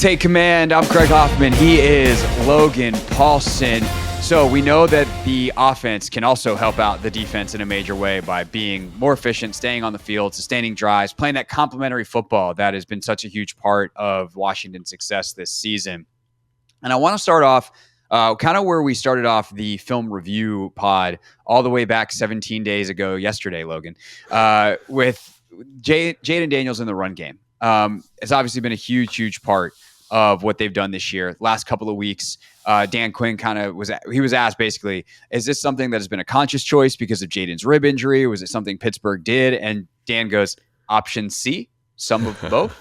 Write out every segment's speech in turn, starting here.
Take command. I'm Craig Hoffman. He is Logan Paulson. So we know that the offense can also help out the defense in a major way by being more efficient, staying on the field, sustaining drives, playing that complementary football that has been such a huge part of Washington's success this season. And I want to start off kind of where we started off the film review pod all the way back 17 days ago yesterday, Logan, with Jayden Daniels in the run game. It's obviously been a huge part of what they've done this year. Last couple of weeks, Dan Quinn was asked basically, is this something that has been a conscious choice because of Jaden's rib injury? Was it something Pittsburgh did? And Dan goes, option C, some of both.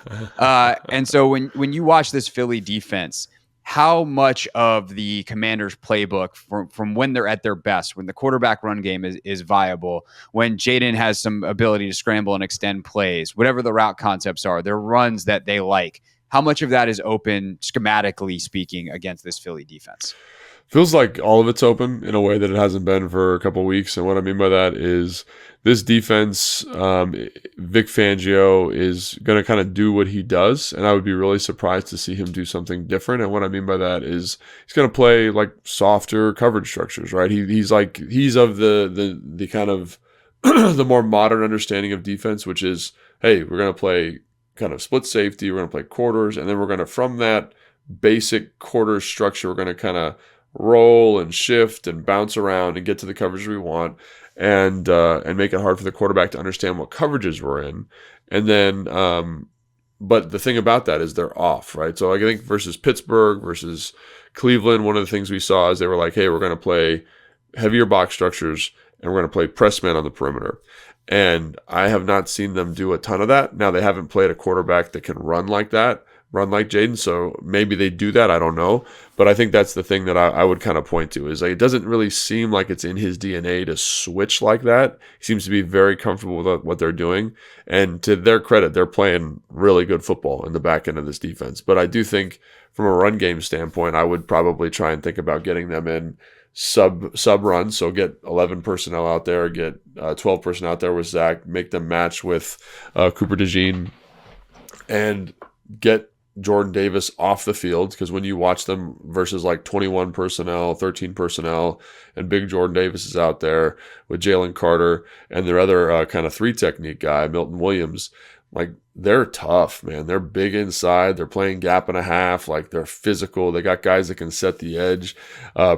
And so when you watch this Philly defense, how much of the Commanders' playbook from when they're at their best, when the quarterback run game is viable, when Jayden has some ability to scramble and extend plays, whatever the route concepts are, their runs that they like, how much of that is open, schematically speaking, against this Philly defense? Feels like all of it's open in a way that it hasn't been for a couple of weeks. And what I mean by that is this defense, Vic Fangio is going to kind of do what he does. And I would be really surprised to see him do something different. And what I mean by that is he's going to play like softer coverage structures, right? He's of the kind of the more modern understanding of defense, which is, hey, we're going to play kind of split safety, we're going to play quarters, and then we're going to, from that basic quarter structure, we're going to kind of roll and shift and bounce around and get to the coverage we want, and make it hard for the quarterback to understand what coverages we're in. And then, but the thing about that is they're off, right? So I think versus Pittsburgh, versus Cleveland, one of the things we saw is they were like, hey, we're going to play heavier box structures and we're going to play press man on the perimeter. And I have not seen them do a ton of that. Now, they haven't played a quarterback that can run like that, run like Jayden, so maybe they do that. I don't know. But I think that's the thing that I would kind of point to is like, it doesn't really seem like it's in his DNA to switch like that. He seems to be very comfortable with what they're doing. And to their credit, they're playing really good football in the back end of this defense. But I do think from a run game standpoint, I would probably try and think about getting them in sub run. So get 11 personnel out there, get 12 personnel out there with Zach, make them match with Cooper DeJean, and get Jordan Davis off the field, because when you watch them versus like 21 personnel, 13 personnel, and big Jordan Davis is out there with Jalen Carter and their other kind of 3 technique guy, Milton Williams, like they're tough, man. They're big inside. They're playing gap and a half. Like they're physical. They got guys that can set the edge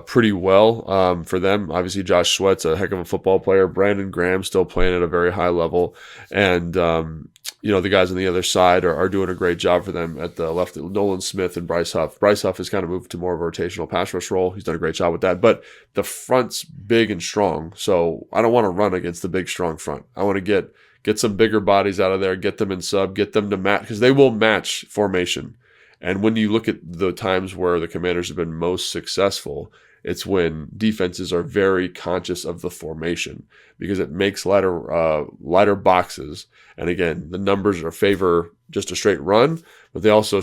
pretty well for them. Obviously, Josh Sweat's a heck of a football player. Brandon Graham still playing at a very high level. And, the guys on the other side are doing a great job for them at the left. Nolan Smith and Bryce Huff. Bryce Huff has kind of moved to more of a rotational pass rush role. He's done a great job with that. But the front's big and strong. So I don't want to run against the big, strong front. I want to get some bigger bodies out of there, get them in sub, get them to match, because they will match formation. And when you look at the times where the Commanders have been most successful, it's when defenses are very conscious of the formation, because it makes lighter boxes. And again, the numbers favor just a straight run, but they also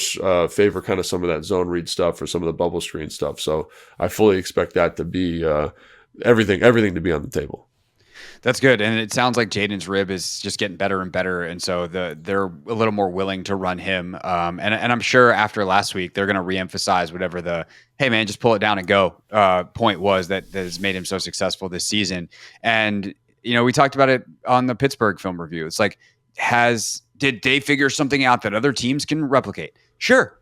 favor kind of some of that zone read stuff or some of the bubble screen stuff. So I fully expect that to be everything to be on the table. That's good. And it sounds like Jaden's rib is just getting better and better. And so they're a little more willing to run him. And I'm sure after last week, they're going to reemphasize whatever the, hey, man, just pull it down and go point was that has made him so successful this season. And, we talked about it on the Pittsburgh film review. It's like, did they figure something out that other teams can replicate? Sure.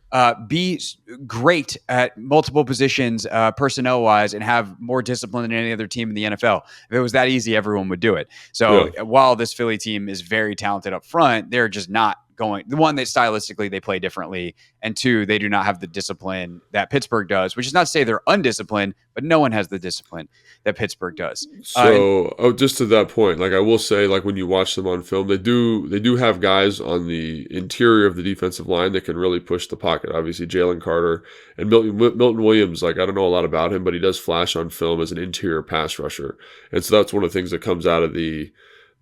Be great at multiple positions personnel-wise and have more discipline than any other team in the NFL. If it was that easy, everyone would do it. So while this Philly team is very talented up front, they're just not going. The one, that stylistically they play differently, and 2, they do not have the discipline that Pittsburgh does, which is not to say they're undisciplined, but no one has the discipline that Pittsburgh does. So just to that point, like I will say, like when you watch them on film, they do have guys on the interior of the defensive line that can really push the pocket. Obviously, Jalen Carter and Milton Williams, like I don't know a lot about him, but he does flash on film as an interior pass rusher. And so that's one of the things that comes out of the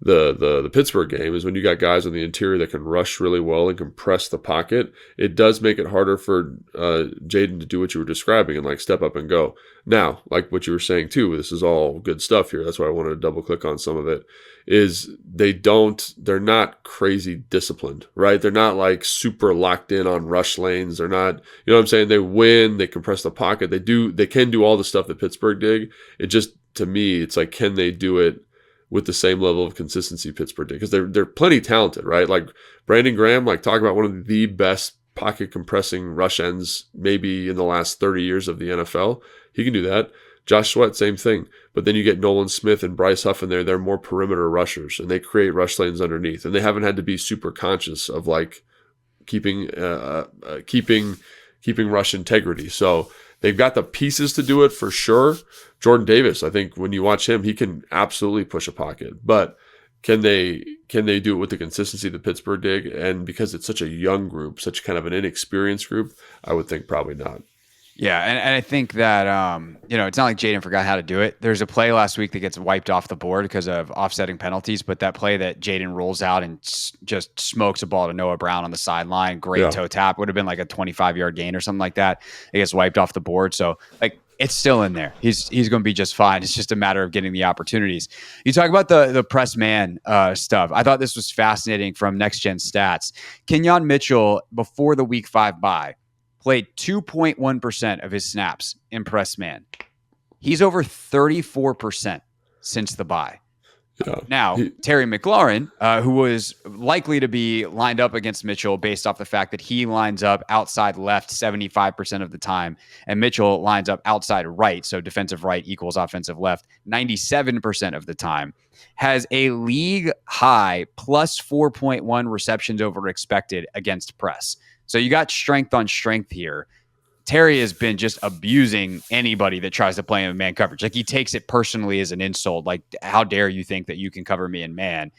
the Pittsburgh game is when you got guys on the interior that can rush really well and compress the pocket. It does make it harder for Jayden to do what you were describing and like step up and go. Now, like what you were saying too, this is all good stuff here. That's why I wanted to double click on some of it. Is they're not crazy disciplined, right? They're not like super locked in on rush lanes. They're not, you know what I'm saying? They win, they compress the pocket. They can do all the stuff that Pittsburgh did. It just, to me, it's like, can they do it with the same level of consistency Pittsburgh did? Because they're plenty talented, right? Like Brandon Graham, like talk about one of the best pocket compressing rush ends maybe in the last 30 years of the NFL. He can do that. Josh Sweat, same thing. But then you get Nolan Smith and Bryce Huff in there. They're more perimeter rushers, and they create rush lanes underneath. And they haven't had to be super conscious of like keeping rush integrity. So they've got the pieces to do it for sure. Jordan Davis, I think when you watch him, he can absolutely push a pocket. But can they do it with the consistency that Pittsburgh did? And because it's such a young group, such kind of an inexperienced group, I would think probably not. Yeah, and I think that it's not like Jayden forgot how to do it. There's a play last week that gets wiped off the board because of offsetting penalties, but that play that Jayden rolls out and just smokes a ball to Noah Brown on the sideline, great toe tap, would have been like a 25-yard gain or something like that. It gets wiped off the board, so like it's still in there. He's going to be just fine. It's just a matter of getting the opportunities. You talk about the press man stuff. I thought this was fascinating from Next Gen Stats. Kenyon Mitchell, before the Week 5 bye, played 2.1% of his snaps in press man. He's over 34% since the bye. Yeah. Now, Terry McLaurin, who was likely to be lined up against Mitchell based off the fact that he lines up outside left 75% of the time, and Mitchell lines up outside right, so defensive right equals offensive left 97% of the time, has a league high plus 4.1 receptions over expected against press. So you got strength on strength here. Terry has been just abusing anybody that tries to play him in man coverage. Like he takes it personally as an insult. Like, how dare you think that you can cover me in man?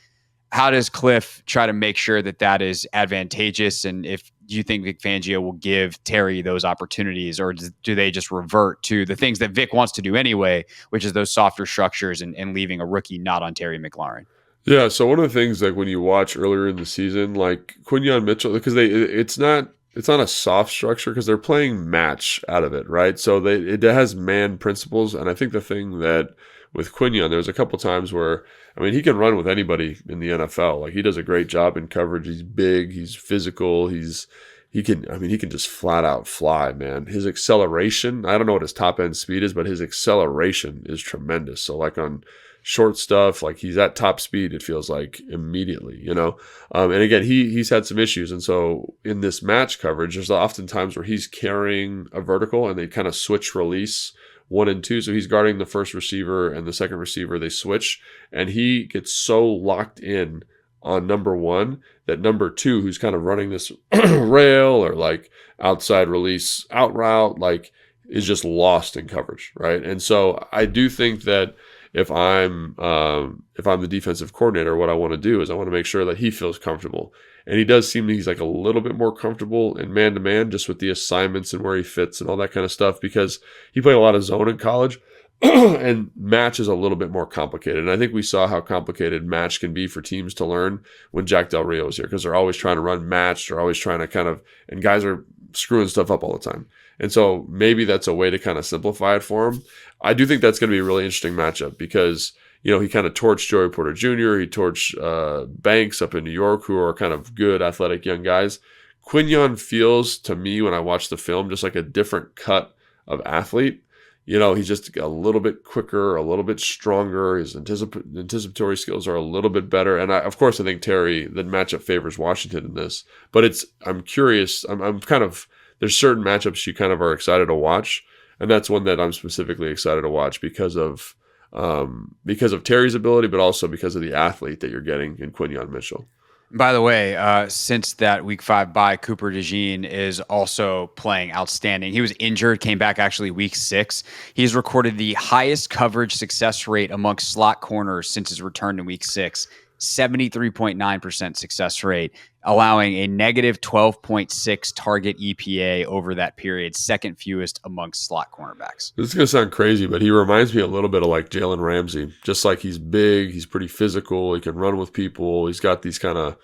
How does Kliff try to make sure that that is advantageous? And if do you think Vic Fangio will give Terry those opportunities, or do they just revert to the things that Vic wants to do anyway, which is those softer structures and leaving a rookie not on Terry McLaurin? Yeah, so one of the things like when you watch earlier in the season, like Quinyon Mitchell, because it's not a soft structure because they're playing match out of it, right? So it has man principles, and I think the thing that with Quinyon, there's a couple times where he can run with anybody in the NFL. Like he does a great job in coverage. He's big, he's physical, he can just flat out fly, man. His acceleration, I don't know what his top end speed is, but his acceleration is tremendous. So like on short stuff, like he's at top speed, it feels like immediately, and again, he's had some issues, and so in this match coverage there's often times where he's carrying a vertical and they kind of switch release 1 and 2, so he's guarding the first receiver and the second receiver, they switch, and he gets so locked in on number 1 that number 2, who's kind of running this rail or like outside release out route, like is just lost in coverage, right? And so I do think that if I'm the defensive coordinator, what I want to do is I want to make sure that he feels comfortable. And he does seem he's like a little bit more comfortable in man-to-man just with the assignments and where he fits and all that kind of stuff, because he played a lot of zone in college and match is a little bit more complicated. And I think we saw how complicated match can be for teams to learn when Jack Del Rio was here, because they're always trying to run match. They're always trying to and guys are screwing stuff up all the time. And so maybe that's a way to kind of simplify it for him. I do think that's going to be a really interesting matchup because, he kind of torched Joey Porter Jr., he torched Banks up in New York, who are kind of good, athletic young guys. Quinyon feels, to me, when I watch the film, just like a different cut of athlete. He's just a little bit quicker, a little bit stronger. His anticipatory skills are a little bit better. And of course, I think Terry, the matchup favors Washington in this. But I'm curious. I'm kind of, there's certain matchups you kind of are excited to watch. And that's one that I'm specifically excited to watch because of Terry's ability, but also because of the athlete that you're getting in Quinyon Mitchell. By the way, since that Week 5 bye, Cooper DeJean is also playing outstanding. He was injured, came back actually Week 6. He's recorded the highest coverage success rate amongst slot corners since his return to Week 6. 73.9% success rate, allowing a negative 12.6 target EPA over that period, second fewest amongst slot cornerbacks. This is going to sound crazy, but he reminds me a little bit of like Jalen Ramsey. Just like he's big, he's pretty physical, he can run with people, he's got these kind of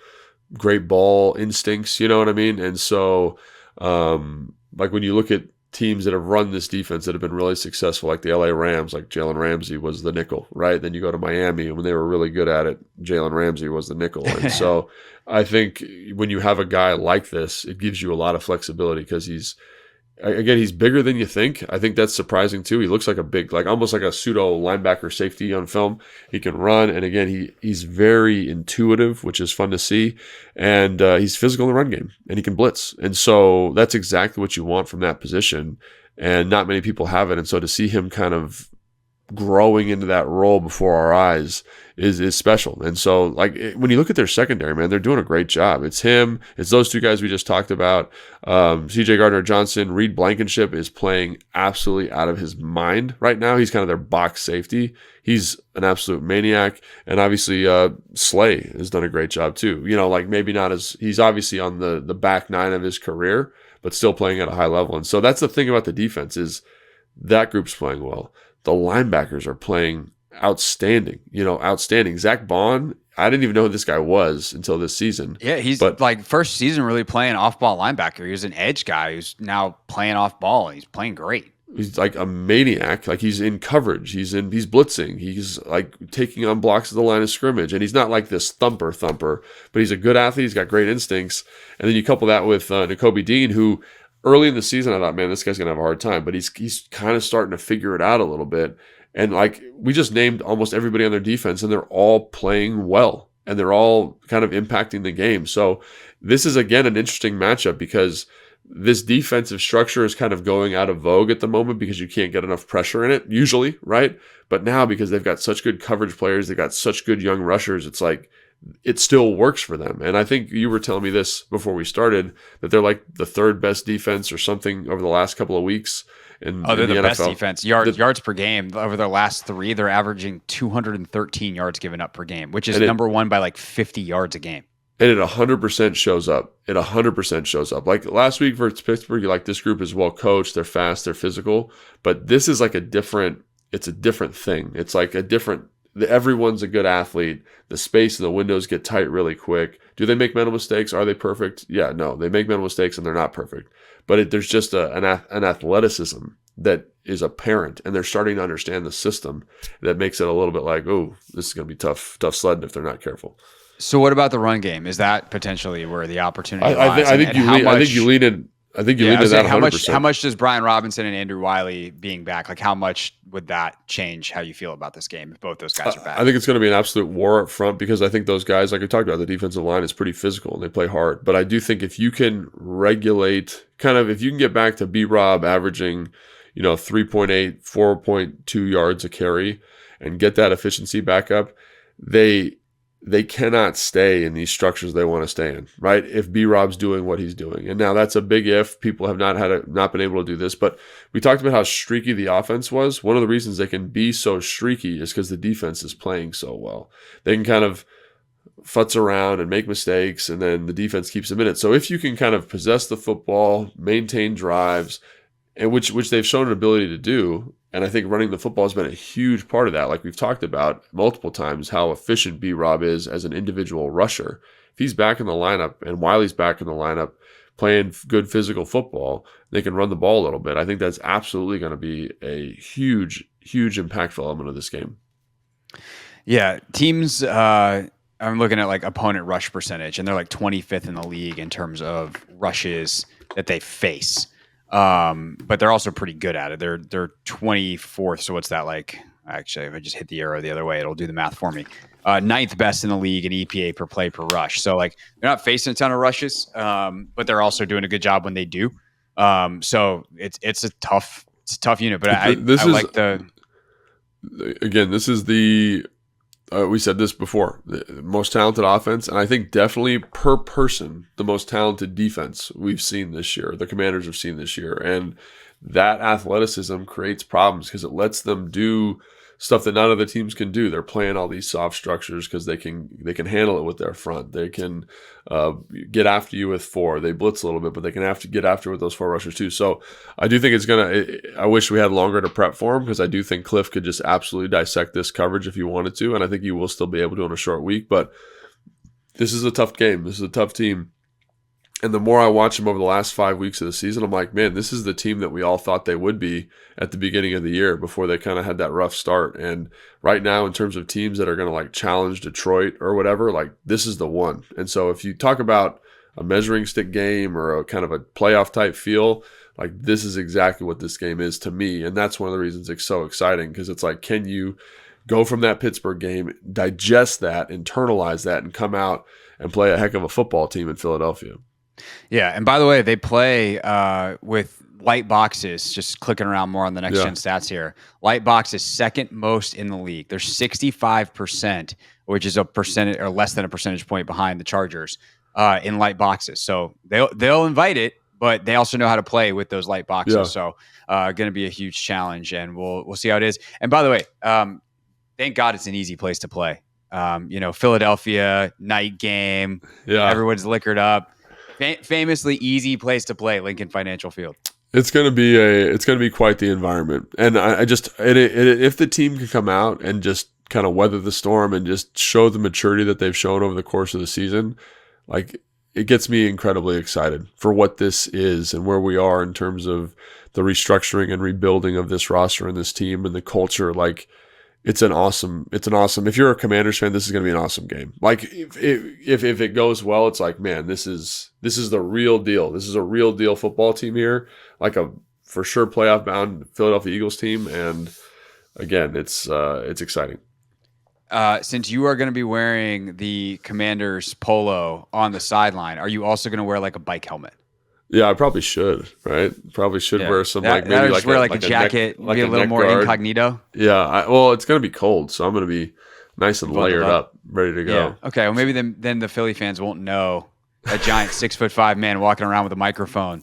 great ball instincts, you know what I mean? And so, like when you look at teams that have run this defense that have been really successful, like the LA Rams, like Jalen Ramsey was the nickel, right? Then you go to Miami, and when they were really good at it, Jalen Ramsey was the nickel. And so I think when you have a guy like this, it gives you a lot of flexibility because he's bigger than you think. I think that's surprising too. He looks like a big, like almost like a pseudo linebacker safety on film. He can run, and again, he's very intuitive, which is fun to see. And he's physical in the run game, and he can blitz. And so that's exactly what you want from that position. And not many people have it. And so to see him kind of growing into that role before our eyes is special. And so like when you look at their secondary, man, they're doing a great job. It's him, it's those two guys we just talked about. CJ Gardner-Johnson, Reed Blankenship is playing absolutely out of his mind right now. He's kind of their box safety. He's an absolute maniac. And obviously Slay has done a great job too. You know, like maybe not as, he's obviously on the back nine of his career, but still playing at a high level. And so that's the thing about the defense is that group's playing well. The linebackers are playing outstanding, outstanding. Zach Bond, I didn't even know who this guy was until this season. Yeah, he's like first season really playing off-ball linebacker. He was an edge guy who's now playing off-ball, and he's playing great. He's like a maniac. Like he's in coverage. He's blitzing. He's like taking on blocks at the line of scrimmage. And he's not like this thumper, but he's a good athlete. He's got great instincts. And then you couple that with Nakobe Dean, who early in the season, I thought, man, this guy's going to have a hard time. But he's kind of starting to figure it out a little bit. And like we just named almost everybody on their defense, and they're all playing well. And they're all kind of impacting the game. So this is, again, an interesting matchup because this defensive structure is kind of going out of vogue at the moment because you can't get enough pressure in it, usually, right? But now because they've got such good coverage players, they've got such good young rushers, it's like it still works for them. And I think you were telling me this before we started, that they're like the third best defense or something over the last couple of weeks. They're the best defense. Yards per game. Over their last three, they're averaging 213 yards given up per game, which is number one by like 50 yards a game. And it 100% shows up. It 100% shows up. Like last week versus Pittsburgh, you're like, this group is well coached, they're fast, they're physical. But this is like it's a different thing. It's like everyone's a good athlete. The space and the windows get tight really quick. Do they make mental mistakes? Are they perfect? Yeah, no. They make mental mistakes and they're not perfect. But there's just an athleticism that is apparent, and they're starting to understand the system that makes it a little bit like, oh, this is going to be tough sledding if they're not careful. So what about the run game? Is that potentially where the opportunity lies? I think you lean in that 100%. How much does Brian Robinson and Andrew Wiley being back, like how much would that change how you feel about this game if both those guys are back? I think it's going to be an absolute war up front because I think those guys, like we talked about, the defensive line is pretty physical and they play hard. But I do think if you can regulate, if you can get back to B-Rob averaging, 3.8, 4.2 yards a carry and get that efficiency back up, they cannot stay in these structures they want to stay in, right? If B-Rob's doing what he's doing. And now that's a big if. People have not been able to do this. But we talked about how streaky the offense was. One of the reasons they can be so streaky is because the defense is playing so well. They can kind of futz around and make mistakes, and then the defense keeps them in it. So if you can kind of possess the football, maintain drives, and which they've shown an ability to do, and I think running the football has been a huge part of that. Like we've talked about multiple times, how efficient B-Rob is as an individual rusher. If he's back in the lineup and Wiley's back in the lineup playing good physical football, they can run the ball a little bit. I think that's absolutely going to be a huge, huge impactful element of this game. Yeah, teams, I'm looking at like opponent rush percentage, and they're like 25th in the league in terms of rushes that they face. But they're also pretty good at it. They're 24th. So what's that like? Actually, if I just hit the arrow the other way, it'll do the math for me. Ninth best in the league in EPA per play per rush. So like they're not facing a ton of rushes, but they're also doing a good job when they do. So it's a tough unit. But this is the we said this before, the most talented offense, and I think definitely per person, the most talented defense we've seen this year, the Commanders have seen this year. And that athleticism creates problems because it lets them do stuff that none of the teams can do. They're playing all these soft structures because they can handle it with their front. They can get after you with 4. They blitz a little bit, but they can have to get after with those 4 rushers too. So I do think it's I wish we had longer to prep for him, because I do think Kliff could just absolutely dissect this coverage if he wanted to, and I think he will still be able to in a short week. But this is a tough game. This is a tough team. And the more I watch them over the last 5 weeks of the season, I'm like, man, this is the team that we all thought they would be at the beginning of the year before they kind of had that rough start. And right now, in terms of teams that are going to like challenge Detroit or whatever, like this is the one. And so if you talk about a measuring stick game or a kind of a playoff type feel, like this is exactly what this game is to me. And that's one of the reasons it's so exciting, because it's like, can you go from that Pittsburgh game, digest that, internalize that, and come out and play a heck of a football team in Philadelphia? Yeah, and by the way, they play with light boxes, just clicking around more on the next gen stats here. Light box is second most in the league. They're 65%, which is a percentage or less than a percentage point behind the Chargers in light boxes. So they'll invite it, but they also know how to play with those light boxes. Yeah. So going to be a huge challenge, and we'll see how it is. And by the way, thank God it's an easy place to play. Philadelphia, night game. Yeah. Everyone's liquored up. Famously easy place to play, Lincoln Financial Field. It's going to be quite the environment. And if the team can come out and just kind of weather the storm and just show the maturity that they've shown over the course of the season, like it gets me incredibly excited for what this is and where we are in terms of the restructuring and rebuilding of this roster and this team and the culture. Like it's an awesome, if you're a Commanders fan, this is going to be an awesome game. Like if it goes well, it's like, man, this is the real deal. This is a real deal football team here, like a for sure playoff bound Philadelphia Eagles team. And again, it's exciting. Since you are going to be wearing the Commanders polo on the sideline, are you also going to wear like a bike helmet? Yeah, I probably should, right? Probably should wear some maybe like a jacket, be a little more guard. Incognito. Yeah, well, it's going to be cold, so I'm going to be nice and layered up, ready to go. Yeah. Okay, well maybe then the Philly fans won't know a giant 6'5" man walking around with a microphone.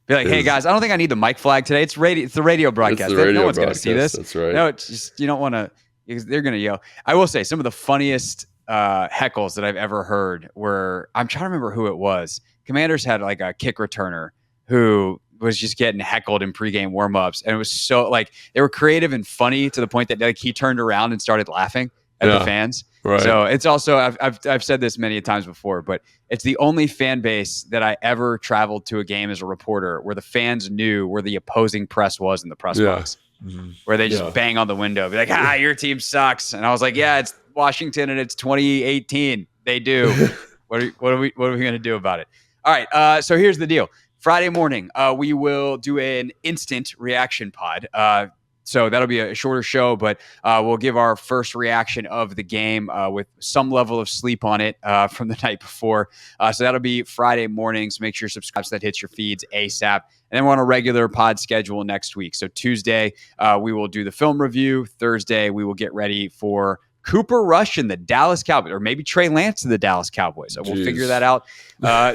Be like, hey guys, I don't think I need the mic flag today. It's the radio broadcast. No one's going to see this. That's right. No, it's just you don't want to. They're going to yell. I will say some of the funniest heckles that I've ever heard were, I'm trying to remember who it was. Commanders had like a kick returner who was just getting heckled in pregame warmups, and it was so like they were creative and funny to the point that like he turned around and started laughing at the fans. Right. So it's also I've said this many times before, but it's the only fan base that I ever traveled to a game as a reporter where the fans knew where the opposing press was in the press box, where they just bang on the window, be like, your team sucks, and I was like, yeah, it's Washington and it's 2018. They do. What are we going to do about it? All right, so here's the deal. Friday morning, we will do an instant reaction pod. So that'll be a shorter show, but we'll give our first reaction of the game with some level of sleep on it from the night before. So that'll be Friday mornings. Make sure you subscribe so that hits your feeds ASAP. And then we're on a regular pod schedule next week. So Tuesday, we will do the film review. Thursday, we will get ready for Cooper Rush and the Dallas Cowboys, or maybe Trey Lance and the Dallas Cowboys. So we'll figure that out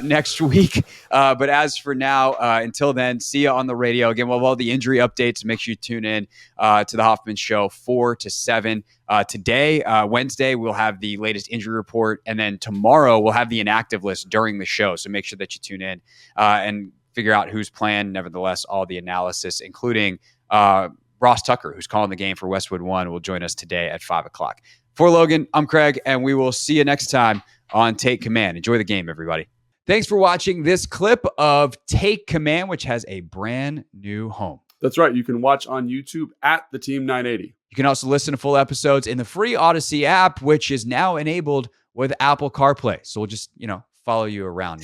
next week. But as for now, until then, see you on the radio. Again, we'll have all the injury updates. Make sure you tune in to the Hoffman Show 4 to 7. Today, Wednesday, we'll have the latest injury report. And then tomorrow, we'll have the inactive list during the show. So make sure that you tune in and figure out who's playing. Nevertheless, all the analysis, including Ross Tucker, who's calling the game for Westwood One, will join us today at 5 o'clock. For Logan, I'm Craig, and we will see you next time on Take Command. Enjoy the game, everybody. Thanks for watching this clip of Take Command, which has a brand new home. That's right. You can watch on YouTube at the Team 980. You can also listen to full episodes in the free Odyssey app, which is now enabled with Apple CarPlay. So we'll just, follow you around.